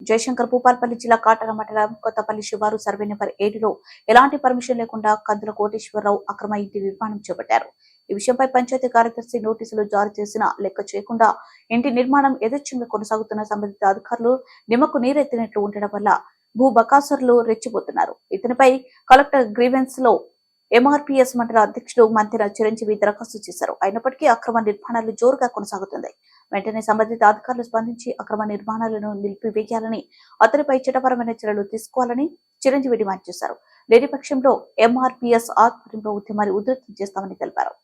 జయశంకర్ భూపాల్పల్లి జిల్లా కాటర మండలం కొత్తపల్లి శివారు సర్వే నెంబర్ 7లో ఎలాంటి పర్మిషన్ లేకుండా కందుల కోటేశ్వరరావు అక్రమ ఇంటి నిర్మాణం చేపట్టారు. ఈ విషయంపై పంచాయతీ కార్యదర్శి నోటీసులు జారీ చేసినా లెక్క చేయకుండా ఇంటి నిర్మాణం యథేచ్ఛంగా కొనసాగుతున్న సంబంధిత అధికారులు నిమ్మకు నీరెత్తినట్లు ఉండడం వల్ల భూ బకాసురులు రెచ్చిపోతున్నారు. ఇతనిపై కలెక్టర్ గ్రీవెన్స్ లో ఎంఆర్పీఎస్ మండల అధ్యక్షుడు మంతెన చిరంజీవి దరఖాస్తు చేశారు. అయినప్పటికీ అక్రమ నిర్మాణాలు జోరుగా కొనసాగుతుంది. వెంటనే సంబంధిత అధికారులు స్పందించి అక్రమ నిర్మాణాలను నిలిపివేయాలని, అతనిపై చట్టపరమైన చర్యలు తీసుకోవాలని చిరంజీవి డిమాండ్ చేశారు. లేని పక్షంలో ఎంఆర్పీఎస్ ఆధ్వర్యంలో ఉద్యమాన్ని ఉధృతం చేస్తామని తెలిపారు.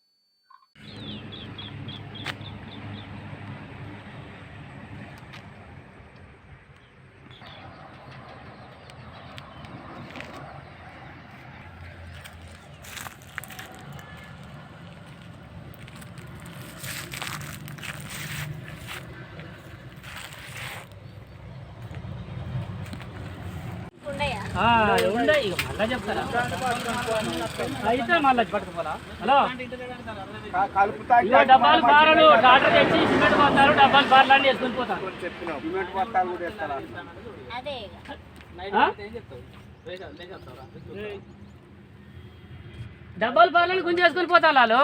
మళ్ళా చెప్తారా అయితే మళ్ళీ పట్టుకోవాలా. హలో డబ్బాలు బారలు డాక్టర్ తెచ్చి సిమెంట్ పోతారు, డబ్బాలు బార్లు అన్ని వేసుకొని పోతారు. డబ్బాలు బార్లను గుంజేసుకొని పోతారు వాళ్ళు.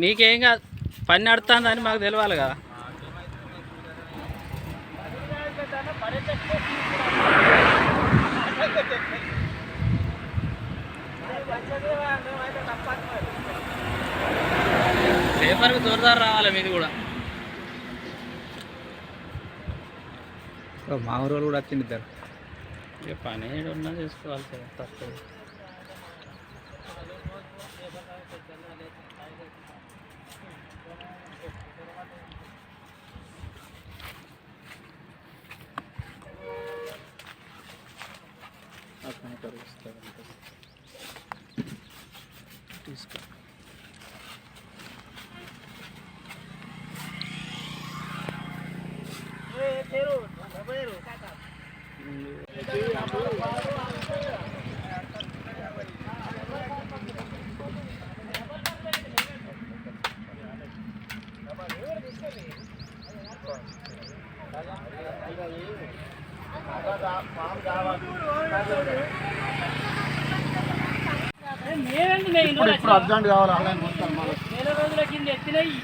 మీకేం కాదు, పని నడుతుందని మాకు తెలియాలి కదా. పేపర్కి దూరదారు రావాలి మీది కూడా. మా ఊరు కూడా వచ్చింది ఇద్దరు. పని ఉన్నా చేసుకోవాలి కదా, తప్పదు. తీసుకో. ఇప్పుడు అర్జెంట్ కావాలి. నెల రోజుల కింద ఎత్తినాయి.